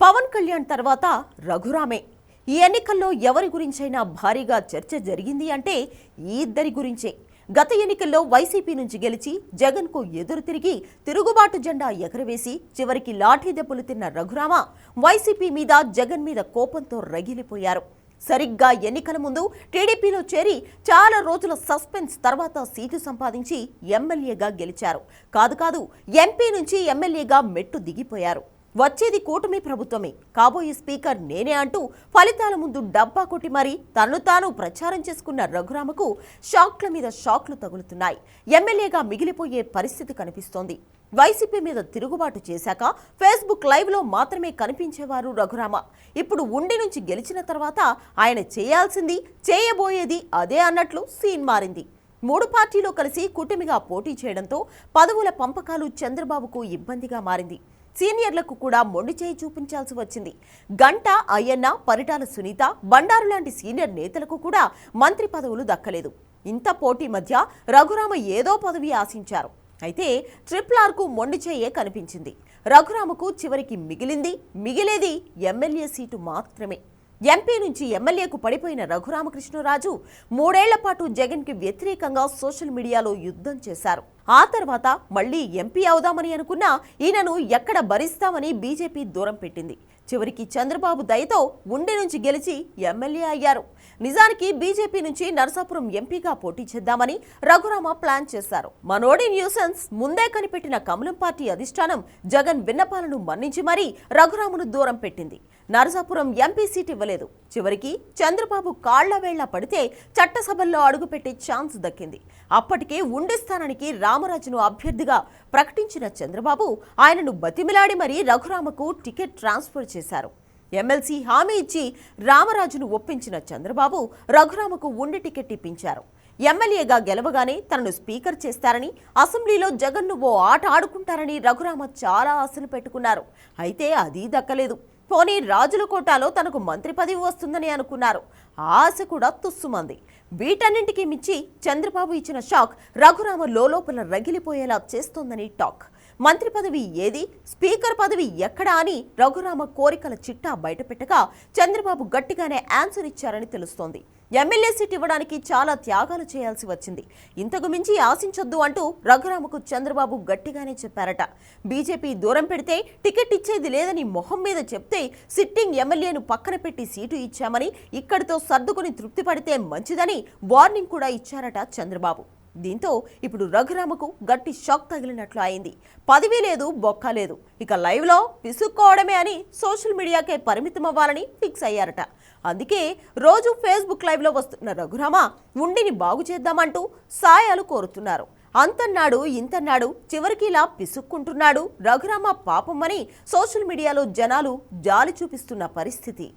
పవన్ కళ్యాణ్ తర్వాత రఘురామే. ఈ ఎన్నికల్లో ఎవరి గురించైనా భారీగా చర్చ జరిగింది అంటే ఈ ఇద్దరి గురించే. గత ఎన్నికల్లో వైసీపీ నుంచి గెలిచి జగన్కు ఎదురు తిరిగి తిరుగుబాటు జెండా ఎగరవేసి చివరికి లాఠీ దెబ్బలు తిన్న రఘురామ వైసీపీ మీద జగన్ మీద కోపంతో రగిలిపోయారు. సరిగ్గా ఎన్నికల ముందు టీడీపీలో చేరి చాలా రోజుల సస్పెన్స్ తర్వాత సీటు సంపాదించి ఎమ్మెల్యేగా గెలిచారు. కాదు ఎంపీ నుంచి ఎమ్మెల్యేగా మెట్టు దిగిపోయారు. వచ్చేది కూటమి ప్రభుత్వమే, కాబోయే స్పీకర్ నేనే అంటూ ఫలితాల ముందు డబ్బా కొట్టి మరీ తను తాను ప్రచారం చేసుకున్న రఘురామకు షాక్ల మీద షాక్లు తగులుతున్నాయి. ఎమ్మెల్యేగా మిగిలిపోయే పరిస్థితి కనిపిస్తోంది. వైసీపీ మీద తిరుగుబాటు చేశాక ఫేస్బుక్ లైవ్లో మాత్రమే కనిపించేవారు రఘురామ. ఇప్పుడు ఉండి నుంచి గెలిచిన తర్వాత ఆయన చేయాల్సింది చేయబోయేది అదే అన్నట్లు సీన్ మారింది. 3 పార్టీలు కలిసి కూటమిగా పోటీ చేయడంతో పదవుల పంపకాలు చంద్రబాబుకు ఇబ్బందిగా మారింది. సీనియర్లకు కూడా మొండి చేయి చూపించాల్సి వచ్చింది. గంట అయ్యన్న, పరిటాల సునీత, బండారు లాంటి సీనియర్ నేతలకు కూడా మంత్రి పదవులు దక్కలేదు. ఇంత పోటీ మధ్య రఘురామ ఏదో పదవి ఆశించారు. అయితే ట్రిపుల్ మొండి చేయే కనిపించింది. రఘురామకు చివరికి మిగిలేది ఎమ్మెల్యే సీటు మాత్రమే. ఎంపీ నుంచి ఎమ్మెల్యేకు పడిపోయిన రఘురామకృష్ణరాజు 3 ఏళ్ల పాటు జగన్కి వ్యతిరేకంగా సోషల్ మీడియాలో యుద్ధం చేశారు. ఆ తర్వాత మళ్లీ ఎంపీ అవుదామని అనుకున్నా ఈయనను ఎక్కడ భరిస్తామని బీజేపీ దూరం పెట్టింది. చివరికి చంద్రబాబు దయతో ఉండి నుంచి గెలిచి ఎమ్మెల్యే అయ్యారు. నిజానికి బీజేపీ నుంచి నరసాపురం ఎంపీగా పోటీ చేద్దామని రఘురామ ప్లాన్ చేశారు. మనోడి న్యూసెన్స్ ముందే కనిపెట్టిన కమలం పార్టీ అధిష్టానం జగన్ విన్నపాలను మన్నించి మరీ రఘురామను దూరం పెట్టింది. నరసాపురం ఎంపీ సీట్ ఇవ్వలేదు. చివరికి చంద్రబాబు కాళ్ల వేళ్ల పడితే చట్టసభల్లో అడుగుపెట్టే ఛాన్స్ దక్కింది. అప్పటికే ఉండి స్థానానికి రామరాజును అభ్యర్థిగా ప్రకటించిన చంద్రబాబు ఆయనను బతిమిలాడి మరీ రఘురామకు టికెట్ ట్రాన్స్ఫర్ చేశారు. ఎమ్మెల్సీ హామీ ఇచ్చి రామరాజును ఒప్పించిన చంద్రబాబు రఘురామకు ఉండి టికెట్ ఇప్పించారు. ఎమ్మెల్యేగా గెలవగానే తనను స్పీకర్ చేస్తారని, అసెంబ్లీలో జగన్ను ఓ ఆట ఆడుకుంటారని రఘురామ చాలా ఆశలు పెట్టుకున్నారు. అయితే అది దక్కలేదు. పోనీ రాజుల కోటాలో తనకు మంత్రి పదవి వస్తుందని అనుకున్నారు. ఆశ కూడా తుస్సుమంది. వీటన్నింటికీ మించి చంద్రబాబు ఇచ్చిన షాక్ రఘురామ లోపల రగిలిపోయేలా చేస్తోందని టాక్. మంత్రి పదవి ఏది, స్పీకర్ పదవి ఎక్కడా అని రఘురామ కోరికల చిట్టా బయటపెట్టగా చంద్రబాబు గట్టిగానే ఆన్సర్ ఇచ్చారని తెలుస్తోంది. ఎమ్మెల్యే సీట్ ఇవ్వడానికి చాలా త్యాగాలు చేయాల్సి వచ్చింది. ఇంతకు మించి ఆశించొద్దు అంటూ రఘురామకు చంద్రబాబు గట్టిగానే చెప్పారట. బీజేపీ దూరం పెడితే టికెట్ ఇచ్చేది లేదని మొహం మీద చెప్తే సిట్టింగ్ ఎమ్మెల్యేను పక్కన పెట్టి సీటు ఇచ్చామని, ఇక్కడితో సర్దుకుని తృప్తి పడితే మంచిదని వార్నింగ్ కూడా ఇచ్చారట చంద్రబాబు. దీంతో ఇప్పుడు రఘురామకు గట్టి షాక్ తగిలినట్లు అయింది. పదవి లేదు, బొక్క లేదు, ఇక లైవ్లో పిసుక్కోవడమే అని సోషల్ మీడియాకే పరిమితం అవ్వాలని ఫిక్స్ అయ్యారట. అందుకే రోజు ఫేస్బుక్ లైవ్లో వస్తున్న రఘురామ ఉండిని బాగు చేద్దామంటూ సాయాలు కోరుతున్నారు. అంతన్నాడు ఇంతన్నాడు, చివరికి ఇలా పిసుక్కుంటున్నాడు రఘురామ పాపం అని సోషల్ మీడియాలో జనాలు జాలి చూపిస్తున్న పరిస్థితి.